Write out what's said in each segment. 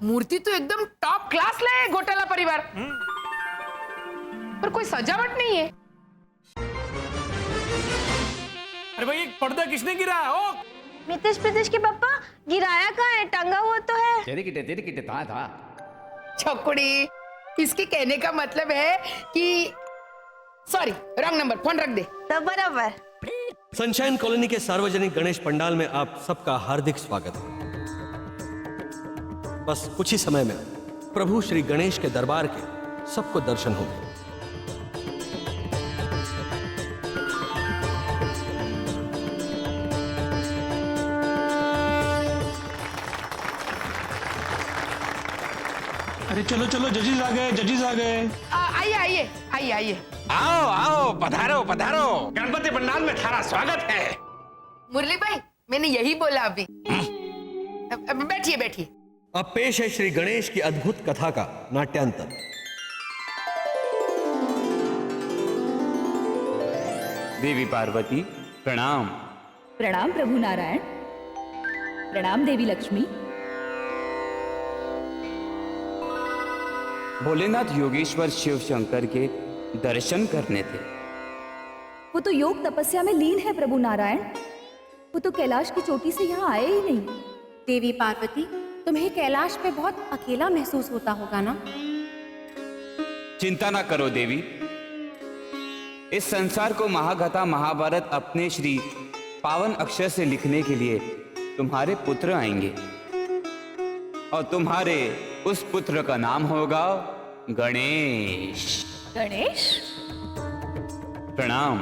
मूर्ति तो एकदम top class लाए घोटाला परिवार, पर कोई सजावट नहीं है। अरे भाई एक पर्दा किसने गिराया? ओ मितेश प्रीतेश के पापा, गिराया कहाँ है? टंगा हुआ तो है। तेरे किटे था। छकुड़ी, इसके कहने का मतलब है कि सॉरी रॉन्ग नंबर, फोन रख दे। तो बराबर। सनशाइन कॉलोनी के सार्वजनिक गणेश पंडाल में आप सबका हार्दिक स्वागत है। बस कुछ ही समय में प्रभु श्री गणेश के दरबार के सबको दर्शन होंगे। अरे चलो चलो, जजेस आ गए। आइए। आओ पधारो गणपति पंडाल में थारा स्वागत है। मुरली भाई, मैंने यही बोला अभी। अब बैठिए। अब पेश है श्री गणेश की अद्भुत कथा का नाट्यांतर। देवी पार्वती प्रणाम। प्रणाम प्रभु नारायण। प्रणाम देवी लक्ष्मी। भोलेनाथ योगेश्वर शिव शंकर के दर्शन करने थे। वो तो योग तपस्या में लीन है प्रभु नारायण। वो तो कैलाश की चोटी से यहाँ आए ही नहीं। देवी पार्वती, तुम्हें कैलाश पे बहुत अकेला महसूस होता होगा ना? चिंता ना करो देवी, इस संसार को महागाथा महाभारत अपने श्री पावन अक्षर से लिखने के लिए तुम्हारे पुत्र आएंगे और तुम्हारे उस पुत्र का नाम होगा गणेश। गणेश? प्रणाम।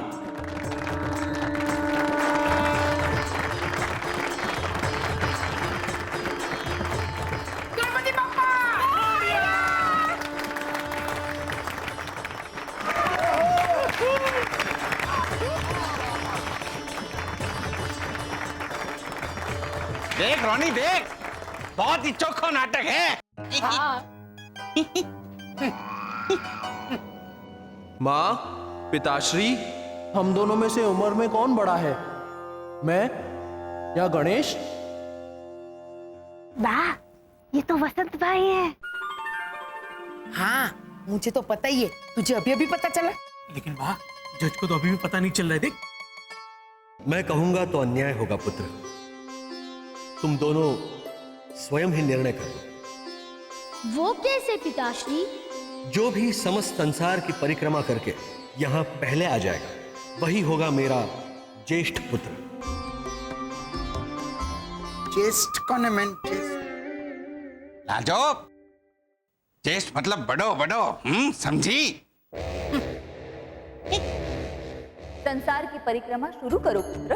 गणपति बप्पा! देख रोनी देख, बहुत ही चोखो नाटक है। माँ, पिताश्री, हम दोनों में से उम्र में कौन बड़ा है, मैं या गणेश? वाह, ये तो वसंत भाई है। हाँ, मुझे तो पता ही है, तुझे अभी पता चला। लेकिन वाह, जज को तो अभी भी पता नहीं चल रहा है। देख, मैं कहूंगा तो अन्याय होगा पुत्र। तुम दोनों स्वयं ही निर्णय करो। वो कैसे पिताश्री? जो भी समस्त संसार की परिक्रमा करके यहां पहले आ जाएगा, वही होगा मेरा ज्येष्ठ पुत्र। ज्येष्ठ कौन है? मैं लाजो, ज्येष्ठ मतलब बड़ो, समझी? संसार की परिक्रमा शुरू करो पुत्र।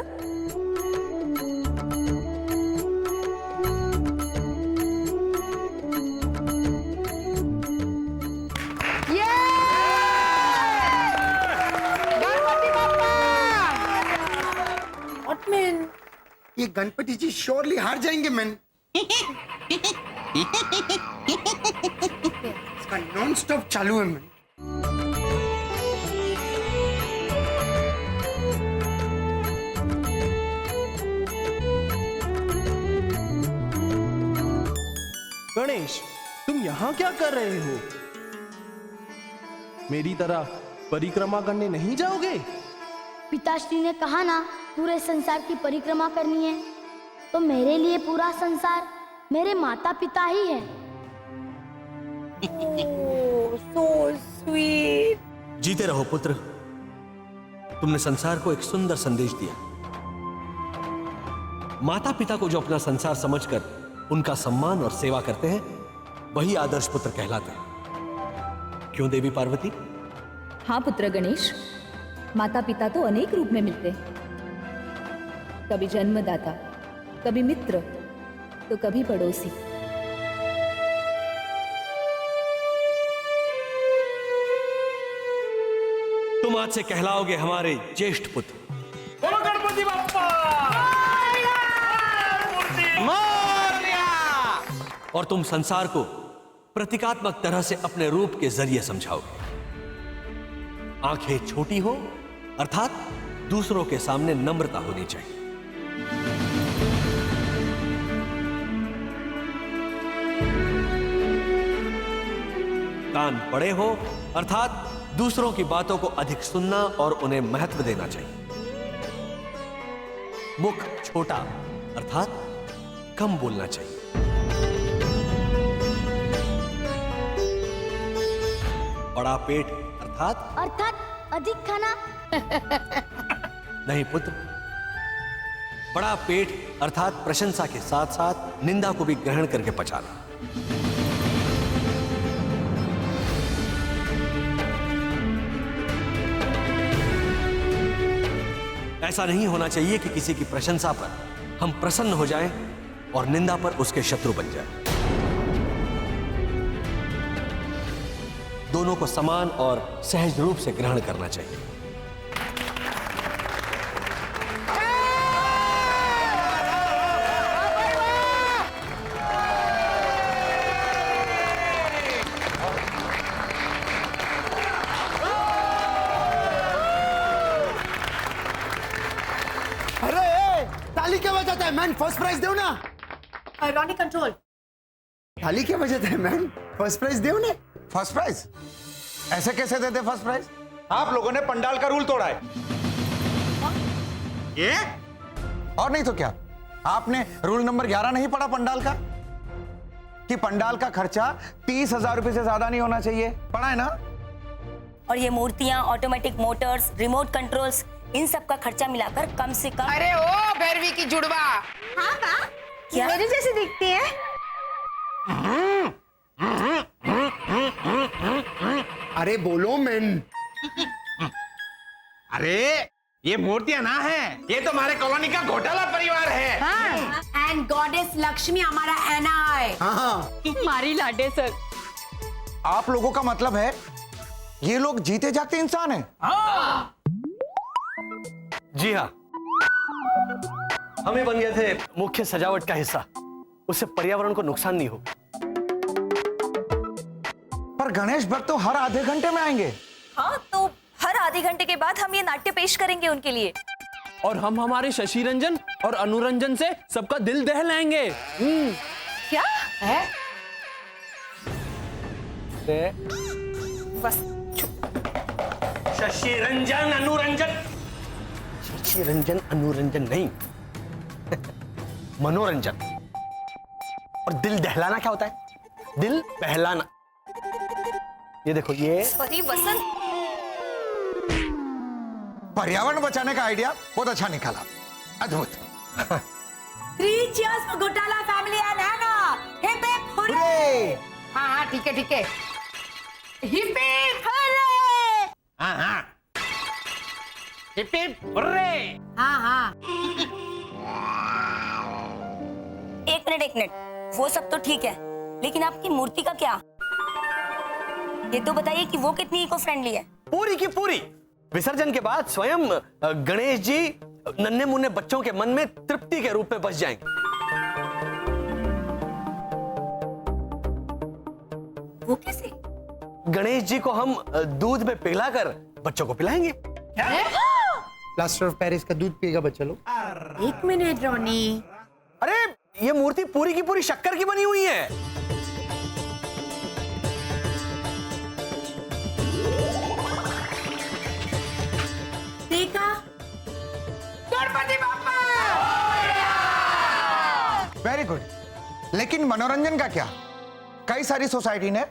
ये गणपति जी श्योरली हार जाएंगे मैन। इसका नॉन स्टॉप चालू है मैन। गणेश, तुम यहाँ क्या कर रहे हो? मेरी तरह परिक्रमा करने नहीं जाओगे? पिताश्री ने कहा ना, पूरे संसार की परिक्रमा करनी है, तो मेरे लिए पूरा संसार मेरे माता पिता ही है। So sweet. जीते रहो पुत्र। तुमने संसार को एक सुंदर संदेश दिया। माता पिता को जो अपना संसार समझकर उनका सम्मान और सेवा करते हैं, वही आदर्श पुत्र कहलाते हैं। क्यों देवी पार्वती? हाँ पुत्र गणेश, माता पिता तो अनेक रूप में मिलते हैं। कभी जन्मदाता, कभी मित्र, तो कभी पड़ोसी। तुम आज से कहलाओगे हमारे ज्येष्ठ पुत्र। बोलो गणपति बप्पा! और तुम संसार को प्रतीकात्मक तरह से अपने रूप के जरिए समझाओगे। आंखें छोटी हो, अर्थात दूसरों के सामने नम्रता होनी चाहिए। कान बड़े हो अर्थात दूसरों की बातों को अधिक सुनना और उन्हें महत्व देना चाहिए। मुख छोटा अर्थात कम बोलना चाहिए। बड़ा पेट अर्थात अधिक खाना। नहीं पुत्र, बड़ा पेट अर्थात प्रशंसा के साथ साथ निंदा को भी ग्रहण करके पचाना। ऐसा नहीं होना चाहिए कि किसी की प्रशंसा पर हम प्रसन्न हो जाएं और निंदा पर उसके शत्रु बन जाएं। दोनों को समान और सहज रूप से ग्रहण करना चाहिए। अरे ताली क्या बजाता है मैन? फर्स्ट प्राइज दो ना। Ronnie control. ताली क्या बजाता है मैन? फर्स्ट प्राइज दो ना। फर्स्ट प्राइज ऐसे कैसे देते फर्स्ट प्राइज? आप लोगों ने पंडाल का रूल तोड़ा है। ये और नहीं तो क्या, आपने रूल नंबर 11 नहीं पढ़ा पंडाल का, कि पंडाल का खर्चा 30,000 रुपए से ज्यादा नहीं होना चाहिए? पढ़ा है ना? और ये मूर्तियां, ऑटोमेटिक मोटर्स, रिमोट कंट्रोल्स, इन सब का खर्चा मिलाकर कम से कम। अरे ओ भैरवी की जुड़वा, हाँ माँ, क्या? मेरे जैसी दिखती है। अरे बोलो मैन। अरे ये मूर्तियां ना है, ये तो हमारे कॉलोनी का घोटाला परिवार है। एंड गॉडेस लक्ष्मी हमारा एना है। हाँ मारी लाडे सर। आप लोगों का मतलब है ये लोग जीते जागते इंसान हैं? जी हाँ, हमें बन गए थे मुख्य सजावट का हिस्सा, उससे पर्यावरण को नुकसान नहीं हो। पर गणेश भक्त तो हर आधे घंटे में आएंगे। हाँ, तो हर आधे घंटे के बाद हम ये नाट्य पेश करेंगे उनके लिए। और हम हमारे शशि रंजन और अनुरंजन से सबका दिल दहलाएंगे। क्या है? बस शशि रंजन अनुरंजन, शशि रंजन अनुरंजन नहीं, मनोरंजन। और दिल दहलाना क्या होता है? दिल बहलाना। ये देखो, ये सॉरी वसंत, पर्यावरण बचाने का आइडिया बहुत अच्छा निकाला, अद्भुत। 3 cheers for घोटाला family and Anna. Hip hip hurray. हाँ हाँ ठीक है ठीक है। Hip hip hurray. हाँ हाँ, हिप हिप हुर्रे। हाँ हाँ। एक मिनट, वो सब तो ठीक है, लेकिन आपकी मूर्ति का क्या? ये तो बताइए कि वो कितनी इको फ्रेंडली है। पूरी की पूरी विसर्जन के बाद स्वयं गणेश जी नन्हे मुन्ने बच्चों के मन में तृप्ति के रूप में बस जाएंगे। वो कैसे? गणेश जी को हम दूध में पिघलाकर बच्चों को पिलाएंगे। प्लास्टर ऑफ पेरिस का दूध पिएगा बच्चा लोग। एक मिनट रॉनी। अरे ये मूर्ति पूरी की पूरी शक्कर की बनी हुई है। देखा? गणपति बाप्पा। Very good. लेकिन मनोरंजन का क्या? कई सारी सोसाइटी ने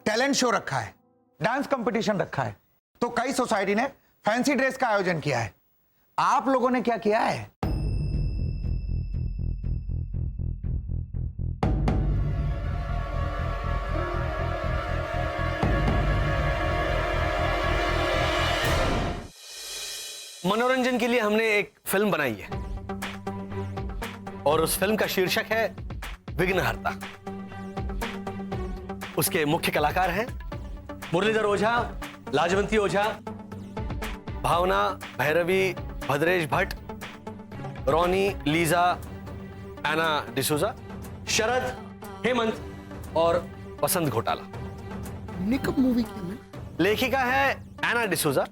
टैलेंट शो रखा है, डांस कंपटीशन रखा है, तो कई सोसाइटी ने फैंसी ड्रेस का आयोजन किया है। आप लोगों ने क्या किया है? मनोरंजन के लिए हमने एक फिल्म बनाई है और उस फिल्म का शीर्षक है विघ्नहर्ता। उसके मुख्य कलाकार हैं मुरलीधर ओझा, लाजवंती ओझा, भावना, भैरवी, भद्रेश भट्ट, रोनी, लीजा, एना डिसूजा, शरद, हेमंत और वसंत घोटाला। कब मूवी की? लेखिका है एना डिसूजा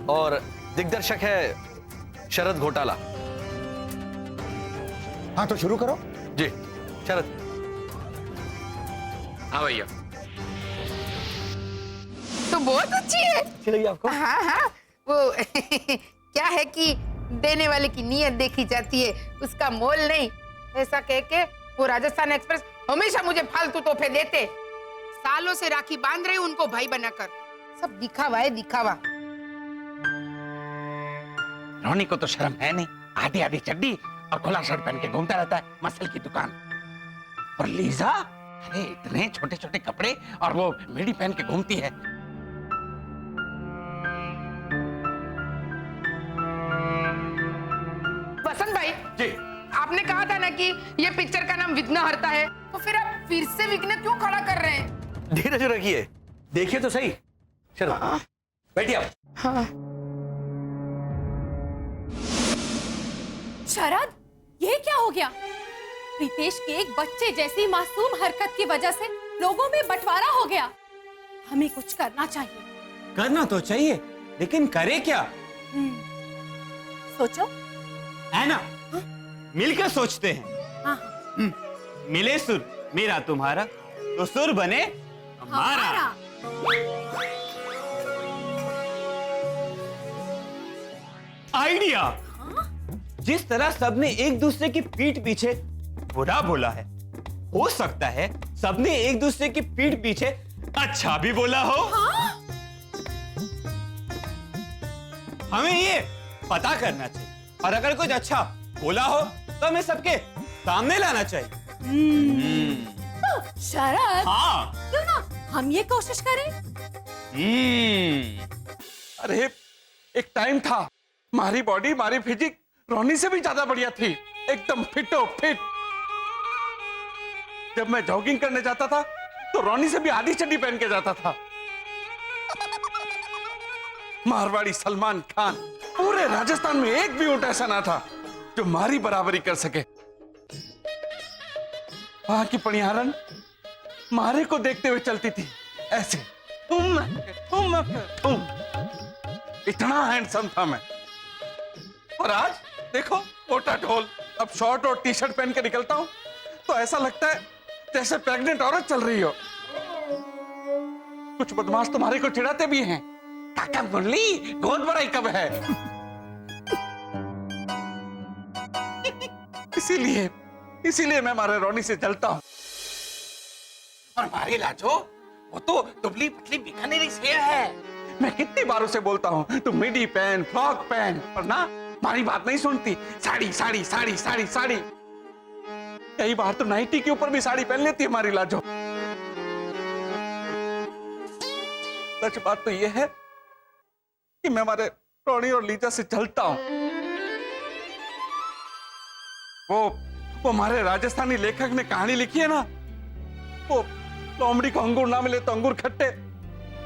और दिग्दर्शक है शरद घोटाला। हाँ तो शुरू करो। जी शरद। हाँ भैया। बहुत अच्छी है। अच्छी लगी आपको? हाँ हाँ, वो क्या है कि देने वाले की नीयत देखी जाती है, उसका मोल नहीं। ऐसा कह के वो राजस्थान एक्सप्रेस हमेशा मुझे फालतू तोहफे देते। सालों से राखी बांध रही हूँ उनको भाई बनाकर। सब दिखावा है, दिखावा। रोनी को तो शर्म है नहीं, आधी आधी चड्डी और खुला शर्ट पहन के घूमता रहता है मसल की दुकान। और लीजा, अरे इतने छोटे छोटे कपड़े और वो मिडी पहन के घूमती है। वसंत भाई जी, आपने कहा था ना कि ये पिक्चर का नाम विघ्नहर्ता है, तो फिर आप फिर से विघ्न क्यों खड़ा कर रहे हैं? धीरज रखिए, देखिए तो सही। चलो बैठिए आप। हाँ। शरद, ये क्या हो गया? प्रीतेश के एक बच्चे जैसी मासूम हरकत की वजह से लोगों में बंटवारा हो गया। हमें कुछ करना चाहिए। करना तो चाहिए, लेकिन करे क्या? सोचो। है ना? मिलकर सोचते हैं। हाँ। मिले सुर मेरा तुम्हारा, तो सुर बने हमारा। आइडिया। जिस तरह सबने एक दूसरे की पीठ पीछे बुरा बोला है, हो सकता है सबने एक दूसरे की पीठ पीछे अच्छा भी बोला हो। हमें ये पता करना चाहिए, और अगर कुछ अच्छा बोला हो तो हमें सबके सामने लाना चाहिए। शरद, हाँ, क्यों ना हम ये कोशिश करें? अरे एक टाइम था, हमारी बॉडी, हमारी फिजिक रोनी से भी ज्यादा बढ़िया थी, एकदम फिटो फिट। जब मैं जॉगिंग करने जाता था तो रोनी से भी आधी चड्डी पहन के जाता था। मारवाड़ी सलमान खान, पूरे राजस्थान में एक भी ऊंट ऐसा ना था जो हमारी बराबरी कर सके। वहां की पणियारन मारे को देखते हुए चलती थी, ऐसे तुम। इतना हैंडसम था मैं। और आज देखो, मोटा ढोल, अब शॉर्ट और टी शर्ट पहन के निकलता हूं तो ऐसा लगता है जैसे प्रेग्नेंट औरत चल रही हो। कुछ बदमाश तुम्हारे को चिढ़ाते भी हैं, काका मुरली गोद भराई कब है। इसीलिए मैं हमारे रोनी से जलता हूं। और हमारी लाजो, वो तो दुबली पतली बीकानेरी शेर है। मैं कितनी बार उसे बोलता हूं तुम मिडी पहन, फ्रॉक पहन, पर ना हमारी बात नहीं सुनती। साड़ी साड़ी साड़ी साड़ी साड़ी। कई बार तो नाइटी के ऊपर भी साड़ी पहन लेती है हमारी लाजो। सच बात तो यह है कि मैं हमारे रोनी और लीजा से जलता हूं। वो हमारे राजस्थानी लेखक ने कहानी लिखी है ना, वो लोमड़ी को अंगूर ना मिले तो अंगूर खट्टे,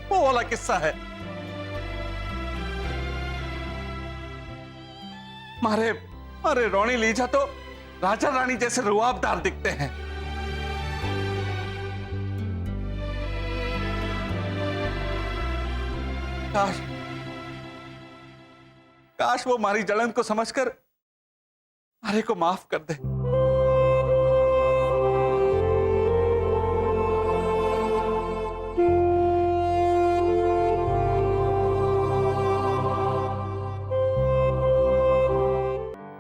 वो वाला किस्सा है। मारे रोनी लीजा तो राजा रानी जैसे रुआबदार दिखते हैं। काश वो हमारी जलन को समझकर मारे को माफ कर दे।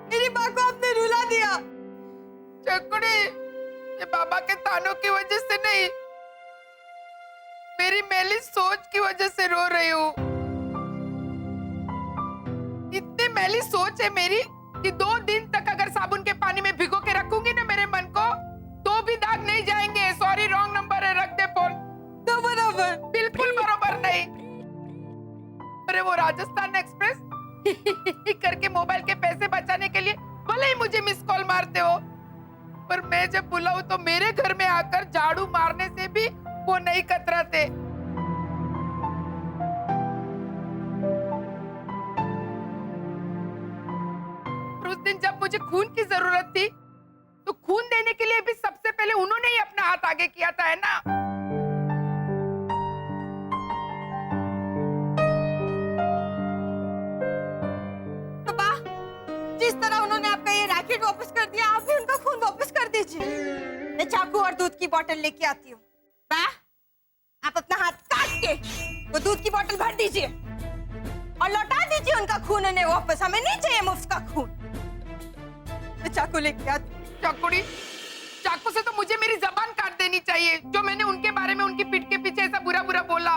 मेरी माँ को आपने रुला दिया। चकुड़ी, ये बाबा के तानों की वजह से नहीं, मेरी मैली सोच की वजह से रो रही हूँ। इतनी मैली सोच है मेरी कि 2 दिन तक अगर साबुन के पानी में भिगो के रखूंगी ना मेरे मन को, तो भी दाग नहीं जाएंगे। सॉरी, रॉन्ग नंबर है, रख दे फोन। तो बराबर, बिल्कुल बराबर नहीं। अरे वो राजस्थान एक्सप्रेस करके मोबाइल के पैसे बचाने के लिए भले ही मुझे मिस कॉल मारते हो, पर मैं जब बुलाऊं तो मेरे घर में आकर झाड़ू मारने से भी वो नहीं कतराते। उस दिन जब मुझे खून की जरूरत थी, तो खून देने के लिए भी सबसे पहले उन्होंने ही अपना हाथ आगे किया था, है ना? पापा, जिस तरह उन्होंने आपका ये रैकेट वापस कर दिया, आप भी उनका खून वापस कर दीजिए। मैं चाकू और दूध की बोतल लेके आती हूँ। आप अपना हाथ काट के वो दूध की बोतल भर दीजिए और लौटा दीजिए उनका खून उन्हें वापस। हमें नहीं चाहिए मुफ्त का खून। मैं चाकू लेके आती। चाकुड़ी, चाकू से तो मुझे मेरी जबान काट देनी चाहिए, जो मैंने उनके बारे में उनकी पीठ के पीछे ऐसा बुरा बुरा बोला।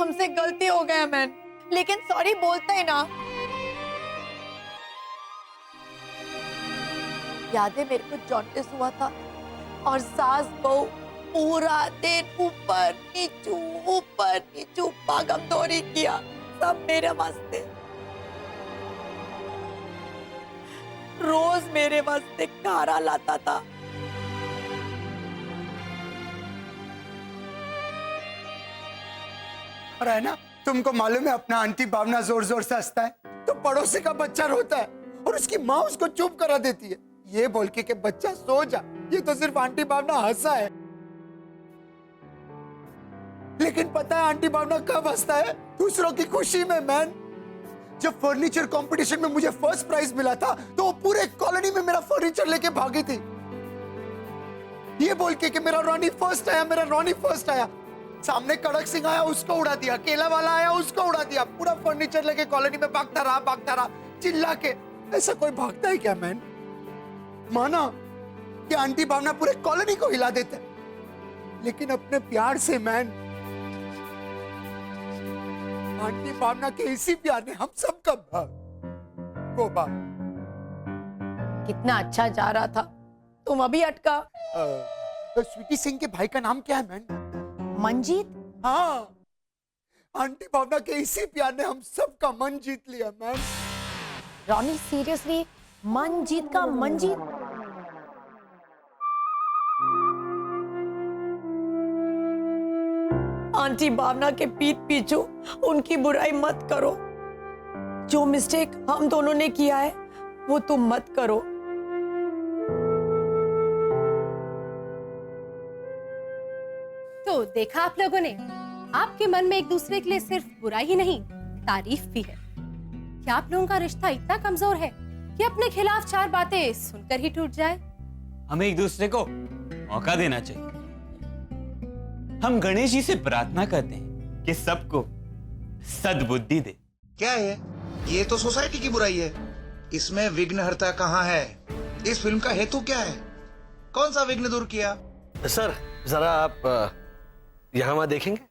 हमसे गलती हो गया मैन, लेकिन सॉरी बोलते ही ना। याद है मेरे को जॉन्डिस हुआ था और सास बहू पूरा दिन ऊपर नीचू भागम दौड़ी किया, सब मेरे वास्ते। रोज मेरे वास्ते खारा लाता था। और है ना, तुमको मालूम है अपना आंटी भावना जोर जोर से हंसता है तो पड़ोसी का बच्चा रोता है और उसकी माँ उसको चुप करा देती है, ये बोल के कि बच्चा सो जा। ये तो सिर्फ आंटी भावना हंसा है, लेकिन पता है आंटी भावना कब हंसता है? दूसरों की खुशी में मैन। जब फर्नीचर कंपटीशन में मुझे फर्स्ट प्राइज मिला था तो वो पूरे कॉलोनी में मेरा फर्नीचर लेके भागी थी, ये बोल के कि मेरा रॉनी फर्स्ट आया, मेरा रॉनी फर्स्ट आया। सामने कड़क सिंह आया, उसको उड़ा दिया, केला वाला आया, उसको उड़ा दिया। पूरा फर्नीचर लेके कॉलोनी में भागता रहा चिल्ला के। ऐसा कोई भागता है क्या मैन? माना कि आंटी भावना पूरे कॉलोनी को हिला देते, लेकिन अपने प्यार से मैन, आंटी भावना के इसी प्यार ने हम सबका वो कितना अच्छा जा रहा था, तुम अभी अटका। स्वीटी सिंह के भाई का नाम क्या है मैन? मंजीत। हाँ, आंटी भावना के इसी प्यार ने हम सबका मन जीत लिया मैन। रॉनी सीरियसली मंजीत का मंजीत? आंटी भावना के पीठ पीछू उनकी बुराई मत करो। जो मिस्टेक हम दोनों ने किया है वो तुम मत करो। तो देखा आप लोगों ने, आपके मन में एक दूसरे के लिए सिर्फ बुराई ही नहीं, तारीफ भी है। क्या आप लोगों का रिश्ता इतना कमजोर है कि अपने खिलाफ चार बातें सुनकर ही टूट जाए? हमें एक दूसरे को मौका देना चाहिए। हम गणेश जी से प्रार्थना करते हैं कि सबको सद्बुद्धि दे। क्या है ये? तो सोसाइटी की बुराई है, इसमें विघ्नहर्ता कहाँ है? इस फिल्म का हेतु क्या है? कौन सा विघ्न दूर किया? सर जरा आप यहाँ वहां देखेंगे।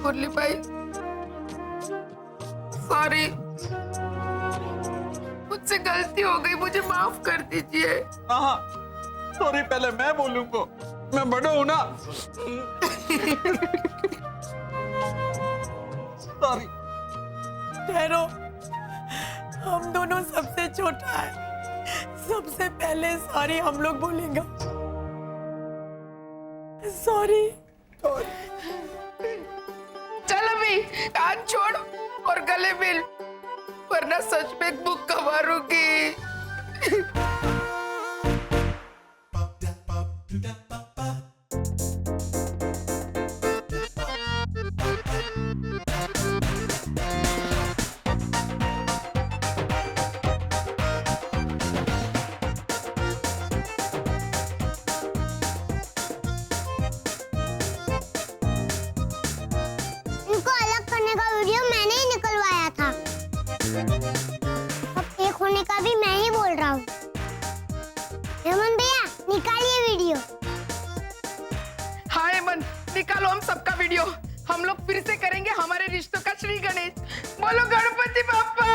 मुरली भाई सॉरी, मुझसे गलती हो गई, मुझे माफ कर दीजिए। हाँ, सॉरी पहले मैं बोलूंगा, मैं बड़ा हूं ना। सॉरी। ठहरो, हम दोनों सबसे छोटा है, सबसे पहले सॉरी हम लोग बोलेंगे। सॉरी। चल अभी हाथ छोड़ और गले मिल, वरना सच में बुक मारूंगी। का भी मैं ही बोल रहा हूँ। हेमंत भैया निकालिए वीडियो। हाँ हेमंत, निकालो हम सबका वीडियो। हम लोग फिर से करेंगे हमारे रिश्तों का श्री गणेश। बोलो गणपति बाप्पा।